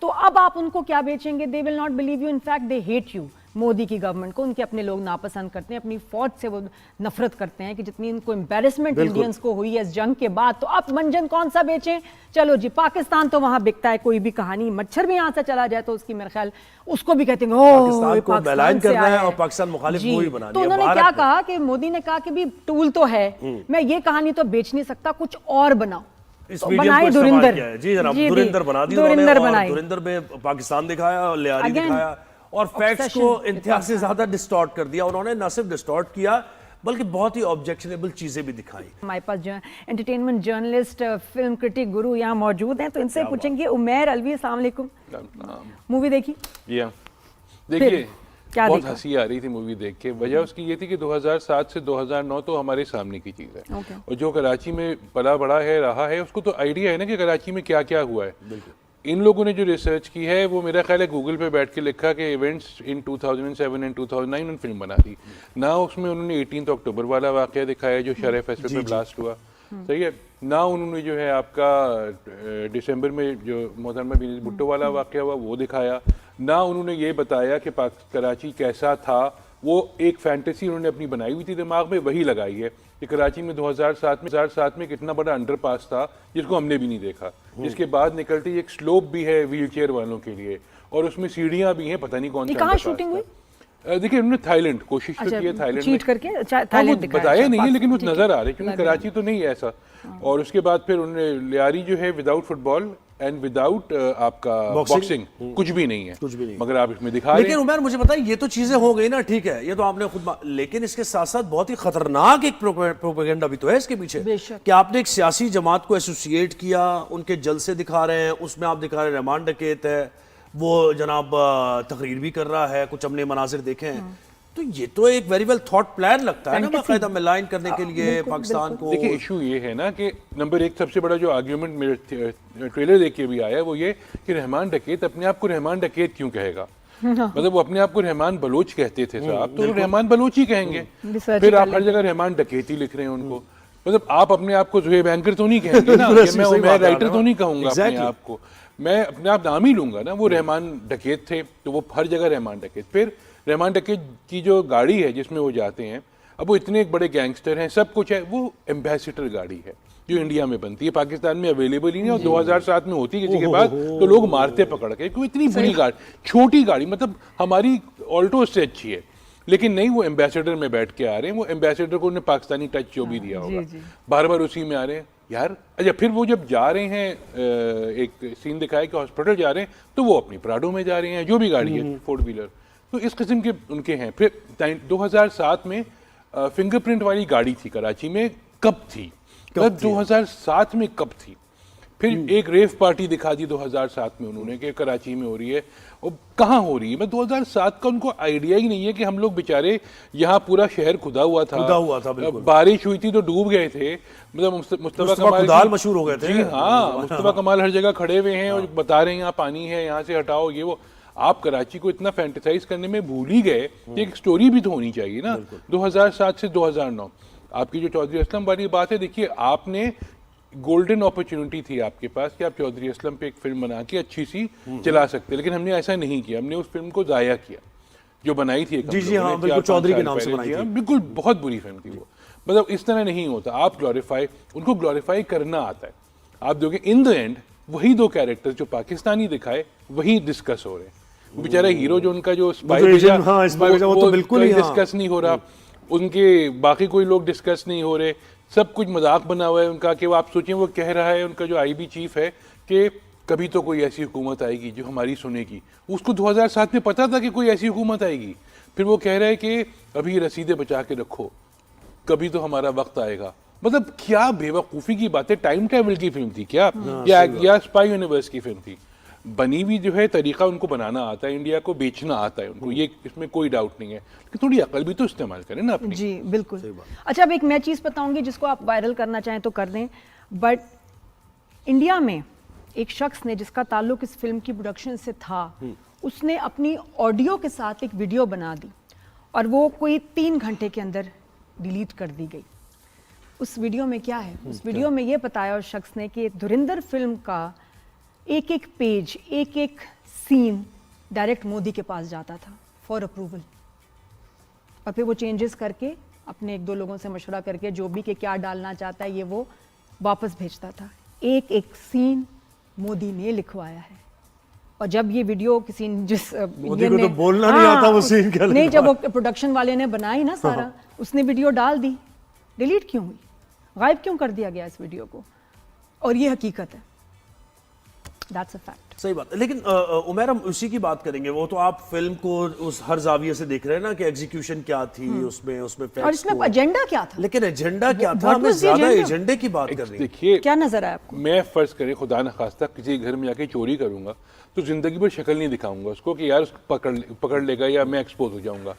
तो अब आप उनको क्या बेचेंगे? They will not believe you, in fact they hate you. Modi की गवर्नमेंट को उनके अपने लोग नापसंद करते हैं, अपनी फौज से वो नफरत करते हैं कि जितनी इनको एम्बेरसमेंट इंडियंस को हुई है इस जंग के बाद। तो अब मंजन कौन सा बेचें? चलो जी, पाकिस्तान तो वहां बिकता है, कोई भी कहानी, मच्छर भी यहां से चला जाए तो उसकी मेरे ख्याल उसको भी कहते हैं पाकिस्तान से आया है और पाकिस्तान मुखालिफ मूवी बना दिया। तो उन्होंने क्या कहा कि मोदी ने कहा कि भी टूल तो है, मैं ये कहानी तो बेच नहीं सकता, कुछ और बनाओ। इस बनाए धुरिंदर, जी जनाब, धुरिंदर बना दी उन्होंने, और धुरिंदर में पाकिस्तान दिखाया और लियारी दिखाया और फैक्ट्स को इंतहा से ज्यादा डिस्टॉर्ट कर दिया उन्होंने। न सिर्फ डिस्टॉर्ट किया बल्कि बहुत ही ऑब्जेक्शनेबल चीजें भी दिखाई। हमारे पास जो एंटरटेनमेंट जर्नलिस्ट, फिल्म क्रिटिक गुरु यहाँ मौजूद हैं, तो इनसे पूछेंगे। उमैर अलवी, अस्सलाम वालेकुम। मूवी देखी? देखिए, बहुत हंसी आ रही थी मूवी देख के। वजह उसकी ये थी कि 2007 से 2009 तो हमारे सामने की चीज़ है, और जो कराची में पला बड़ा है रहा है उसको तो आइडिया है ना कि कराची में क्या क्या हुआ है। इन लोगों ने जो रिसर्च की है वो मेरा ख्याल है गूगल पे बैठ के लिखा कि इवेंट्स इन 2007 एंड 2009 उन्होंने फिल्म बना दी ना। उसमें उन्होंने 18 अक्टूबर वाला वाक़या दिखाया जो शरह फेस्टिवल पे ब्लास्ट हुआ, सही है ना। उन्होंने जो है आपका दिसंबर में जो मोहतरमा बिन भुट्टो वाला वाक़या हुआ वो दिखाया ना। उन्होंने ये बताया कि कराची कैसा था, वो एक फैंटेसी उन्होंने अपनी बनाई हुई थी दिमाग में, वही लगाई है कि कराची में 2007 में कितना बड़ा अंडरपास था जिसको हमने भी नहीं देखा, जिसके बाद निकलती एक स्लोप भी है व्हील चेयर वालों के लिए, और उसमें सीढ़ियां भी हैं, पता नहीं कौन सा। कहाँ शूटिंग हुई? देखिए उन्होंने थाईलैंड कोशिश तो की है, थाईलैंड चीट करके थाईलैंड बताया नहीं है, लेकिन वो नजर आ रही है क्योंकि कराची तो नहीं है ऐसा। और उसके बाद फिर उन्होंने लियारी जो है विदाउट फुटबॉल एंड विदाउट आपका बॉक्सिंग कुछ भी नहीं है, कुछ भी नहीं, मगर आप इसमें दिखा रहे हैं। लेकिन उमर मुझे बताइए, ये तो चीजें हो गई ना, ठीक है, ये तो आपने खुद, लेकिन इसके साथ साथ बहुत ही खतरनाक एक प्रोपेगेंडा भी तो है इसके पीछे कि आपने एक सियासी जमात को एसोसिएट किया, उनके जलसे दिखा रहे हैं, उसमें आप दिखा रहे हैं रहमान डकैत है, वो जनाब तकरीर भी कर रहा है, कुछ हमने मनाजिर देखे हैं। तो ये तो एक वेरी वेल थॉट प्लान लगता है ना, बाकायदा में लाइन करने के लिए पाकिस्तान को। देखिए इशू ये है ना कि नंबर एक सबसे बड़ा जो आर्ग्यूमेंट मेरे ट्रेलर देख के भी आया वो ये कि रहमान डकैत अपने आप को रहमान डकैत क्यों कहेगा। मतलब वो अपने आप को रहमान बलोच कहते थे साहब, तो रहमान बलोच ही कहेंगे। फिर आप हर जगह रहमान डकैती लिख रहे हैं उनको, मतलब आप अपने आप को ज़ुहैब एंकर तो नहीं कहेंगे ना, मैं राइटर तो नहीं कहूँगा अपने आप को, मैं अपने आप नाम ही लूंगा ना। वो रहमान डकैत थे तो वो हर जगह रहमान डकैत। फिर रहमान डकैत की जो गाड़ी है जिसमें वो जाते हैं, अब वो इतने एक बड़े गैंगस्टर हैं, सब कुछ है, वो एम्बेसडर गाड़ी है जो इंडिया में बनती है, पाकिस्तान में अवेलेबल ही नहीं, और 2007 में होती किसी के बाद तो लोग मारते पकड़ के, क्योंकि इतनी बुरी गाड़ी, छोटी गाड़ी, मतलब हमारी ऑल्टो से अच्छी है, लेकिन नहीं, वो एम्बेसडर में बैठ के आ रहे हैं। वो एम्बेसडर को उन्हें पाकिस्तानी टच जो भी दिया होगा, बार बार उसी में आ रहे हैं यार। अच्छा, फिर वो जब जा रहे हैं, एक सीन दिखाया कि हॉस्पिटल जा रहे हैं, तो वो अपनी प्राडो में जा रहे हैं, जो भी गाड़ी है 4 व्हीलर, तो इस किस्म के उनके हैं। फिर 2007 में फिंगरप्रिंट वाली गाड़ी थी कराची में, कब थी, 2007 में कब थी। फिर एक रेव पार्टी दिखा दी 2007 में उन्होंने कि कराची में हो रही है, और कहाँ हो रही है। मैं 2007 का उनको आइडिया ही नहीं है कि हम लोग बेचारे यहाँ पूरा शहर खुदा हुआ था, बारिश हुई थी तो डूब गए थे, मतलब मुस्तफा कमाल मशहूर हो गए थे। जी हाँ, मुस्तफा कमाल हर जगह खड़े हुए हैं और बता रहे हैं यहाँ पानी है, यहाँ से हटाओ, ये वो। आप कराची को इतना फैंटेसाइज करने में भूल ही गए कि एक स्टोरी भी तो होनी चाहिए ना। 2007 से 2009 आपकी जो चौधरी असलम वाली बात है, देखिए आपने गोल्डन अपॉर्चुनिटी थी आपके पास कि आप चौधरी असलम पे एक फिल्म बना के अच्छी सी चला सकते, लेकिन हमने ऐसा नहीं किया। हमने उस फिल्म को जाया किया जो बनाई थी, जी हाँ, बिल्कुल चौधरी के नाम से बनाई थी, बिल्कुल बहुत बुरी फिल्म थी वो। मतलब इस तरह नहीं होता, आप ग्लोरीफाई, उनको ग्लोरीफाई करना आता है। आप देखिए इन द एंड वही दो कैरेक्टर्स जो पाकिस्तानी दिखाए वही डिस्कस हो रहे हैं। वो बेचारा हीरो जो उनका जो स्पाई भेजा वो तो बिल्कुल डिस्कस नहीं हो रहा, उनके बाकी कोई लोग डिस्कस नहीं हो रहे, सब कुछ मजाक बना हुआ है उनका। कि वो आप सोचें, वो कह रहा है उनका जो आईबी चीफ है कि कभी तो कोई ऐसी हुकूमत आएगी जो हमारी सुनेगी। उसको 2007 में पता था कि कोई ऐसी हुकूमत आएगी। फिर वो कह रहा है कि अभी रसीदें बचा के रखो, कभी तो हमारा वक्त आएगा। मतलब क्या बेवकूफ़ी की बात है। टाइम ट्रैवल की फिल्म थी क्या, या स्पाई यूनिवर्स की फिल्म थी? बनी हुई जो है तरीका उनको बनाना आता है, इंडिया को बेचना आता है उनको, ये इसमें कोई डाउट नहीं है, लेकिन थोड़ी अकल भी तो इस्तेमाल करें ना अपनी। जी बिल्कुल। अच्छा, अब एक मैं चीज़ बताऊंगी जिसको आप वायरल करना चाहें तो कर दें, बट इंडिया में एक शख्स ने जिसका ताल्लुक इस फिल्म की प्रोडक्शन से था, उसने अपनी ऑडियो के साथ एक वीडियो बना दी और वो कोई 3 घंटे के अंदर डिलीट कर दी गई। उस वीडियो में क्या है? उस वीडियो में ये बताया उस शख्स ने कि धुरिंदर फिल्म का एक एक पेज, एक एक सीन डायरेक्ट मोदी के पास जाता था फॉर अप्रूवल, और फिर वो चेंजेस करके अपने एक दो लोगों से मशवरा करके जो भी कि क्या डालना चाहता है ये वो वापस भेजता था। एक एक सीन मोदी ने लिखवाया है। और जब ये वीडियो किसी जिस मोदी को तो बोलना नहीं आता वो सीन क्या नहीं, जब वो प्रोडक्शन वाले ने बनाई ना सारा, उसने वीडियो डाल दी, डिलीट क्यों हुई, गायब क्यों कर दिया गया इस वीडियो को? और ये हकीकत है, दैट्स अ फैक्ट। सही बात है। लेकिन उमैर, हम उसी की बात करेंगे। वो तो आप फिल्म को उस हर जाविये से देख रहे हैं ना कि एग्जीक्यूशन क्या थी, उसमें और इसमें एजेंडा क्या था, लेकिन एजेंडा क्या था? हमें ज्यादा एजेंडे की बात कर रही है। देखिए, क्या नजर आया आपको? मैं फर्ज करें खुदा न खास्ता किसी घर में जाके चोरी करूंगा तो जिंदगी भर शक्ल नहीं दिखाऊंगा उसको कि यार उसको पकड़ लेगा या मैं एक्सपोज हो जाऊंगा।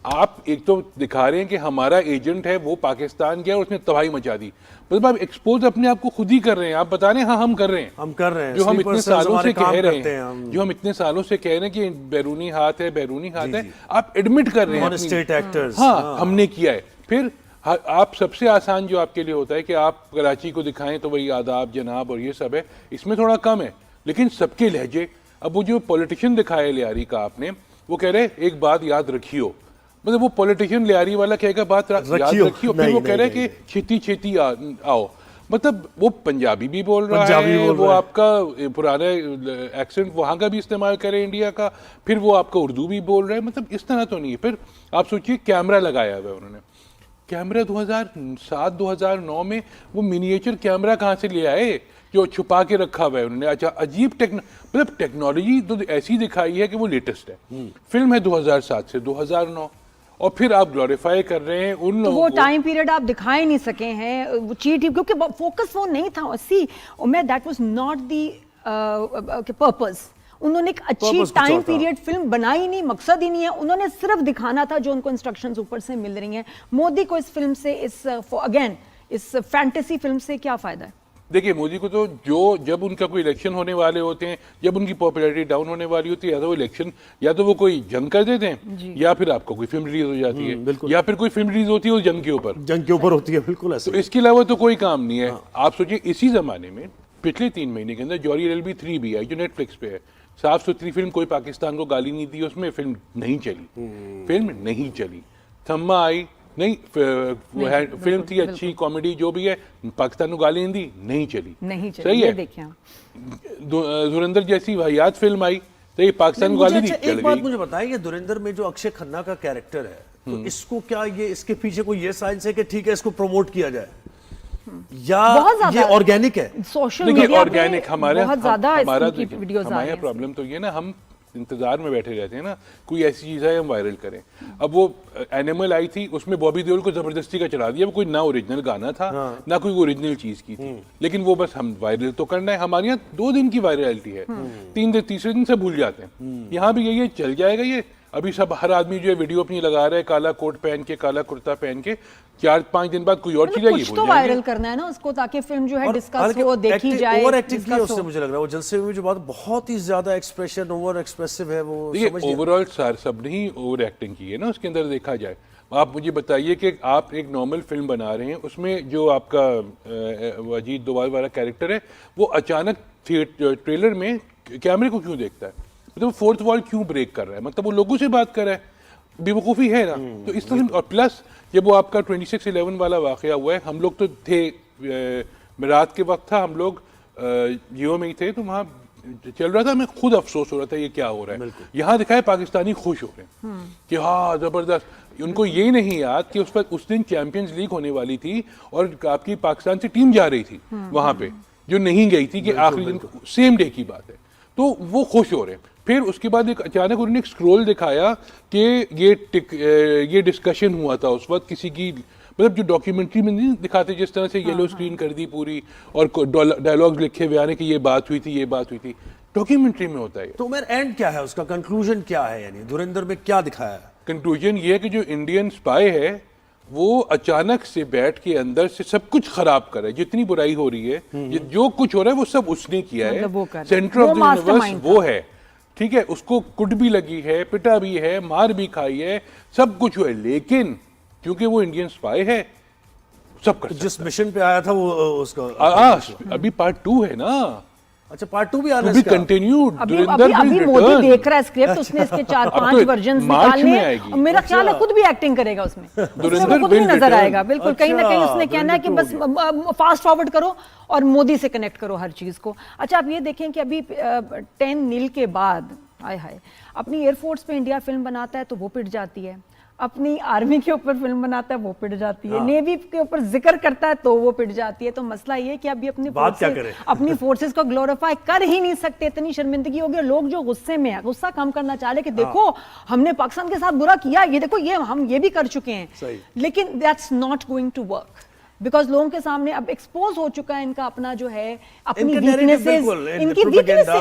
आप एक तो दिखा रहे हैं कि हमारा एजेंट है वो पाकिस्तान गया और उसने तबाही मचा दी, मतलब आप एक्सपोज अपने आप को खुद ही कर रहे हैं। आप बता रहे हैं हाँ हम कर रहे हैं, जो हम इतने सालों से कह रहे हैं, जो हम इतने सालों से कह रहे हैं कि बैरूनी हाथ है, बैरूनी हाथ है, आप एडमिट कर रहे हैं स्टेट एक्टर्स, हाँ हमने किया है। फिर आप सबसे आसान जो आपके लिए होता है कि आप कराची को दिखाएं तो वही आदाब जनाब और ये सब है, इसमें थोड़ा कम है, लेकिन सबके लहजे। अब वो जो पॉलिटिशियन दिखाया लियारी का आपने, वो कह रहे एक बात याद रखियो, मतलब वो पॉलिटिशियन लियारी वाला कहेगा बात याद रखियो, फिर वो कह रहे कि छेती छेती आओ, मतलब वो पंजाबी भी बोल रहा है, वो आपका पुराना एक्सेंट वहाँ का भी इस्तेमाल करे इंडिया का, फिर वो आपका उर्दू भी बोल रहा है, मतलब इस तरह तो नहीं है। फिर आप सोचिए कैमरा लगाया हुआ है उन्होंने, कैमरा 2007-2009 में वो मिनिएचर कैमरा कहाँ से ले आए जो छुपा के रखा हुआ है उन्होंने। अच्छा, अजीब मतलब टेक्नोलॉजी तो ऐसी दिखाई है कि वो लेटेस्ट है। फिल्म है 2007 से 2009 और फिर आप ग्लोरीफाई कर रहे हैं उन तो लोगों वो टाइम पीरियड आप दिखा ही नहीं सके हैं, वो चीट ही, क्योंकि फोकस वो नहीं था। See Umair, that was not the purpose. उन्होंने एक अच्छी टाइम पीरियड फिल्म बनाई नहीं, मकसद ही नहीं है, उन्होंने सिर्फ दिखाना था जो उनको इंस्ट्रक्शंस ऊपर से मिल रही हैं। मोदी को इस फिल्म से, इस फैंटेसी फिल्म से क्या फायदा है? देखिए, मोदी को तो जब उनका कोई इलेक्शन होने वाले होते हैं, जब उनकी पॉपुलैरिटी डाउन होने वाली होती है, या तो वो इलेक्शन, या तो वो कोई जंग कर देते हैं, या फिर आपको कोई फिल्म रिलीज हो जाती है, या फिर कोई फिल्म रिलीज होती है वो जंग के ऊपर होती है। बिल्कुल ऐसे। तो इसके अलावा तो कोई काम नहीं है। आप सोचिए, इसी जमाने में पिछले 3 महीने के अंदर जॉरी एलएलबी 3 भी आई जो नेटफ्लिक्स पे है। साफ सुथरी फिल्म, कोई पाकिस्तान को गाली नहीं दी उसमें, फिल्म नहीं चली। थम्मा आई, नहीं फिल्म थी अच्छी, कॉमेडी जो भी है, पाकिस्तान को गाली नहीं दी, नहीं चली। सही है। धुरंधर जैसी वाहियात फिल्म आई तो ये पाकिस्तान को गाली दी, चल गई। एक बात मुझे बताइए कि धुरंधर में जो अक्षय खन्ना का कैरेक्टर है, तो इसको क्या इसके पीछे कोई ये साइंस है कि ठीक है इसको प्रमोट किया जाए, या ये ऑर्गेनिक है? सोशल मीडिया ऑर्गेनिक हमारा वीडियोस प्रॉब्लम तो ये ना, हम इंतजार में बैठे रहते हैं ना, कोई ऐसी चीज है हम वायरल करें। अब वो एनिमल आई थी, उसमें बॉबी देओल को जबरदस्ती का चढ़ा दिया, वो कोई ना ओरिजिनल गाना था, ना कोई ओरिजिनल चीज की थी, लेकिन वो बस हम वायरल तो करना है। हमारे यहाँ 2 दिन की वायरलिटी है, 3 दिन, तीसरे दिन से भूल जाते हैं। यहाँ भी यही चल जाएगा ये। अभी सब हर आदमी जो है वीडियो अपनी लगा रहा है, काला कोट पहन के, काला कुर्ता पहन के, 4-5 दिन बाद कोई और चीज कुछ तो वायरल करना है ना उसको, ताकि फिल्म जो है डिस्कस हो, देखी जाए। ओवर एक्टिंग की उससे मुझे लग रहा है, वो जलसे में जो बात बहुत ही ज्यादा एक्सप्रेशन, ओवर एक्सप्रेसिव है वो। देखिए, ओवरऑल सबने ही ओवर एक्टिंग की है ना उसके अंदर, देखा जाए। आप मुझे बताइए कि आप एक नॉर्मल फिल्म बना रहे हैं, उसमें जो आपका अजीत डोभाल वाला कैरेक्टर है, वो अचानक ट्रेलर में कैमरे को क्यों देखता है, मतलब फोर्थ वॉल क्यों ब्रेक कर रहा है, मतलब वो लोगों से बात कर रहा है, बेवकूफ़ी है ना। तो इस तरह, और प्लस जब वो आपका 26/11 वाला वाकया हुआ है, हम लोग तो थे, रात के वक्त था, हम लोग जियो में ही थे, तो वहाँ चल रहा था, हमें खुद अफसोस हो रहा था ये क्या हो रहा है। यहाँ दिखाए पाकिस्तानी खुश हो रहे हैं कि हाँ जबरदस्त। उनको ये नहीं याद कि उस दिन चैंपियंस लीग होने वाली थी और आपकी पाकिस्तान से टीम जा रही थी वहाँ पे, जो नहीं गई थी, कि आखिरी दिन, सेम डे की बात है, तो वो खुश हो रहे हैं। फिर उसके बाद एक अचानक उन्होंने एक स्क्रोल दिखाया कि ये डिस्कशन हुआ था उस वक्त किसी की, मतलब जो डॉक्यूमेंट्री में नहीं दिखाते जिस तरह से येलो स्क्रीन कर दी पूरी और डायलॉग्स लिखे हुए आने कि ये बात हुई थी, डॉक्यूमेंट्री में होता है। तो मेरा एंड क्या है, उसका कंक्लूजन क्या है, यानी धुरंधर में क्या दिखाया है? कंक्लूजन ये है कि जो इंडियन स्पाई है वो अचानक से बैठ के अंदर से सब कुछ खराब करे, जितनी बुराई हो रही है, जो कुछ हो रहा है वो सब उसने किया है, सेंटर ऑफ द यूनिवर्स वो है, ठीक है। उसको कुट भी लगी है, पिटा भी है, मार भी खाई है, सब कुछ हुआ है, लेकिन क्योंकि वो इंडियन स्पाई है, सब कर जिस मिशन पे आया था वो उसका अभी पार्ट 2 है ना, अच्छा पार्ट 2 भी आना To है be इसका? continued. अभी Dhurandhar अभी will अभी मोदी return. देख रहा है स्क्रिप्ट, उसने इसके 4-5 तो वर्जन मार्च निकालने में हैं। आएगी। और मेरा ख्याल है खुद भी एक्टिंग करेगा उसमें, धुरंधर खुद भी will नजर return. आएगा बिल्कुल। कहीं ना कहीं उसने कहना है कि बस फास्ट फॉरवर्ड करो और मोदी से कनेक्ट करो हर चीज को। अच्छा आप ये देखें कि अभी 10 के बाद हाय हाय अपनी एयरफोर्स पे इंडिया फिल्म बनाता है तो वो पिट जाती है, अपनी आर्मी के ऊपर फिल्म बनाता है वो पिट जाती है, नेवी के ऊपर जिक्र करता है तो वो पिट जाती है। तो मसला ये कि अभी अपनी फोर्सेस को ग्लोरीफाई कर ही नहीं सकते, इतनी शर्मिंदगी होगी। लोग जो गुस्से में है, गुस्सा कम करना चाह रहे कि देखो हमने पाकिस्तान के साथ बुरा किया, ये देखो ये हम ये भी कर चुके हैं, लेकिन that's not going to work because लोगों के सामने अब एक्सपोज हो चुका है इनका अपना जो है अपनी वीकनेसेस,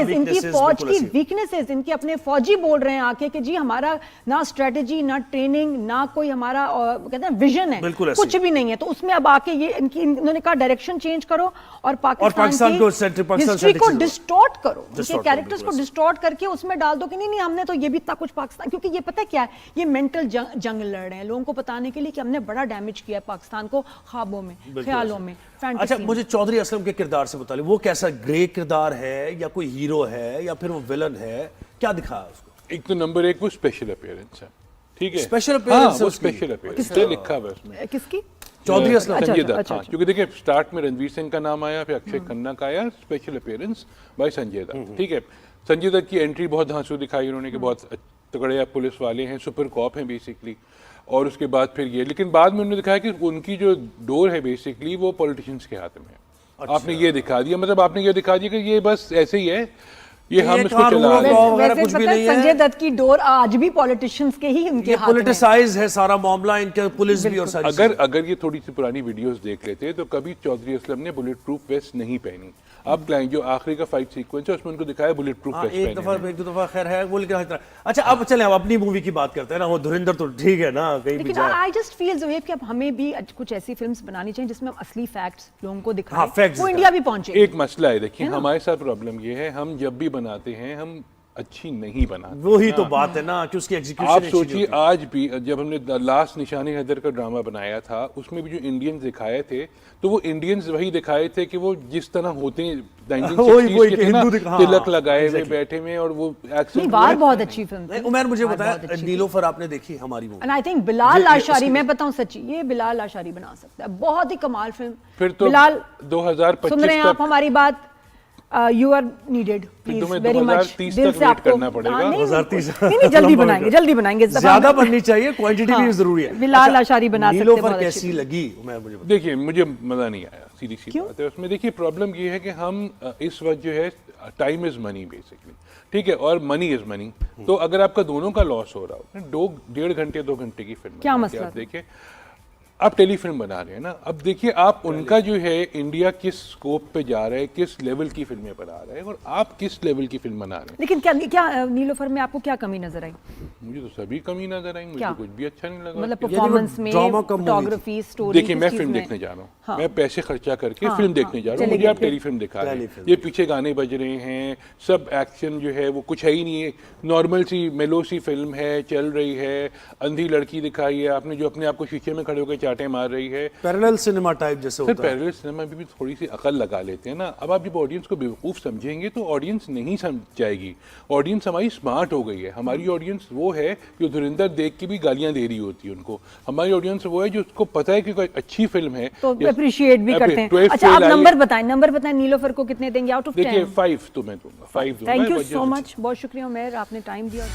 इनकी फौज की वीकनेसेस, इनके अपने फौजी बोल रहे हैं आके कि जी हमारा ना स्ट्रेटेजी ना ट्रेनिंग ना कोई हमारा कहते हैं विजन है, कुछ भी नहीं है। तो उसमें अब आके ये इन्होंने कहा डायरेक्शन चेंज करो और पाकिस्तान की हिस्ट्री को डिस्टॉर्ट करो, उनके कैरेक्टर्स को डिस्टॉर्ट करके उसमें डाल दो कि नहीं हमने तो ये भी इतना कुछ पाकिस्तान, क्योंकि ये पता है क्या है, ये मेंटल जंग लड़ रहे हैं लोगों को बताने के लिए कि हमने बड़ा डैमेज किया है पाकिस्तान को ख्वाबों में, ख्यालों में। अच्छा मुझे चौधरी असलम के किरदार से बता ले, वो कैसा ग्रे किरदार है या कोई हीरो है या फिर वो विलन है, क्या दिखाया उसको? एक तो नंबर 1 वो स्पेशल अपीयरेंस है, ठीक है, स्पेशल अपीयरेंस, वो स्पेशल अपीयरेंस है, लिखा हुआ है उसमें। किसकी? चौधरी असलम, संजय दत्त। हाँ, क्योंकि देखिए स्टार्ट में रणवीर सिंह का नाम आया, फिर अक्षय खन्ना का आया, special appearance by Sanjay Dutt, ठीक है। संजय दत्त की एंट्री बहुत धांसू दिखाई उन्होंने कि बहुत तगड़े पुलिस वाले हैं, सुपर कॉप हैं बेसिकली, और उसके बाद फिर ये, लेकिन बाद में उन्होंने दिखाया कि उनकी जो डोर है बेसिकली वो पॉलिटिशियंस के हाथ में है। अच्छा। आपने ये दिखा दिया, मतलब आपने ये दिखा दिया कि ये बस ऐसे ही है, ये हम इसको चला रहे हैं। कुछ भी नहीं है। संजय दत्त की डोर आज भी पॉलिटिशियंस के ही उनके हाथ में, पॉलिटिसाइज है सारा मामला, इनके पुलिस भी और सारी अगर ये थोड़ी सी पुरानी वीडियोस देख लेते तो कभी चौधरी असलम ने बुलेट प्रूफ वेस्ट नहीं पहनी। अब जो आखिरी का फाइट सीक्वेंस है उसमें उनको दिखाया बुलेट प्रूफ वेस्ट एक दो दफा खैर है वो, लेकिन अच्छा अब चलें अब अपनी मूवी की बात करते हैं ना, वो धुरंधर तो ठीक है ना कहीं भी जाए। आई जस्ट फील जो है कि अब हमें भी कुछ ऐसी फिल्म्स बनानी चाहिए जिसमें हम असली फैक्ट्स लोगों को दिखाएं, वो इंडिया भी पहुंचे। एक मसला है, देखिए हमारे साथ प्रॉब्लम ये है, हम जब भी बनाते हैं हम अच्छी नहीं बनाते। वही तो बात है ना कि उसकी एग्जीक्यूशन। आप सोचिए आज भी जब हमने लास्ट निशानी हैदर का ड्रामा बनाया था उसमें भी जो इंडियंस दिखाए थे तो वो इंडियंस वही दिखाए थे कि वो जिस तरह होते हैं 1960s के थे ना, तिलक लगाए हुए बैठे में, और वो एक्शन। वार बहुत अच्छी फिल्म थी। उमर मुझे बताया नीलोफर आपने देखी हमारी movie, and I think Bilal Ashari, मैं बताऊं सच्ची, ये बिलाल आशारी बना सकता है, बहुत ही कमाल फिल्म। फिर तो बिलाल 2025 सुन रहे हैं आप हमारी बात, you are needed please very much, दिल से आपको करना पड़ेगा। 2030 नहीं जल्दी बनाएंगे ज्यादा बननी चाहिए, क्वांटिटी भी जरूरी है। बिलाल आशारी बना सकते हैं। नीलोफर कैसी लगी? देखिए मुझे मजा नहीं आया, सीधी सी बात है। उसमें देखिए प्रॉब्लम ये है कि हम इस वक्त जो है टाइम इज मनी बेसिकली, ठीक है, और मनी इज मनी। तो अगर आपका दोनों का लॉस हो रहा हो, 1.5 घंटे 2 घंटे की फिल्म क्या मसला? आप देखिए आप टेलीफिल्म बना रहे हैं ना, अब देखिए आप उनका जो है इंडिया किस स्कोप पे जा रहा है, किस लेवल की फिल्में बना रहे हैं और आप किस लेवल की फिल्म बना रहे हैं। लेकिन क्या नीलोफर में आपको क्या कमी नजर आई? मुझे तो सभी कमी नजर आई, मुझे कुछ भी अच्छा नहीं लगा। मतलब परफॉर्मेंस में, फोटोग्राफी, स्टोरी। देखिए मैं फिल्म देखने जा रहा हूँ, हाँ। मैं पैसे खर्चा करके फिल्म देखने जा रहा हूँ, मुझे आप टेलीफिल्म दिखा रहे हैं, ये पीछे गाने बज रहे हैं, सब एक्शन जो है वो कुछ है ही नहीं है, नॉर्मल सी मेलो सी फिल्म है, चल रही है, अंधी लड़की दिखाई है आपने जो अपने आप को शीशे में खड़े होकर चाटे मार रही है, पैरेलल सिनेमा टाइप जैसे होता है। पैरेलल सिनेमा भी थोड़ी सी अकल लगा लेते हैं ना। अब आप जब ऑडियंस को बेवकूफ़ समझेंगे तो ऑडियंस नहीं समझ जाएगी। ऑडियंस हमारी स्मार्ट हो गई है, हमारी ऑडियंस वो है जो धुरंधर देख के भी गालियां दे रही होती है उनको। हमारी ऑडियंस वो है जो उसको पता है कि कोई अच्छी फिल्म है तो अप्रिशिएट भी करते हैं। अच्छा आप नंबर बताएं नीलोफर को कितने देंगे आउट ऑफ 10? देखिए 5 तो मैं दूंगा, 5 दूंगा। थैंक यू सो मच, बहुत शुक्रिया उमर, आपने टाइम दिया।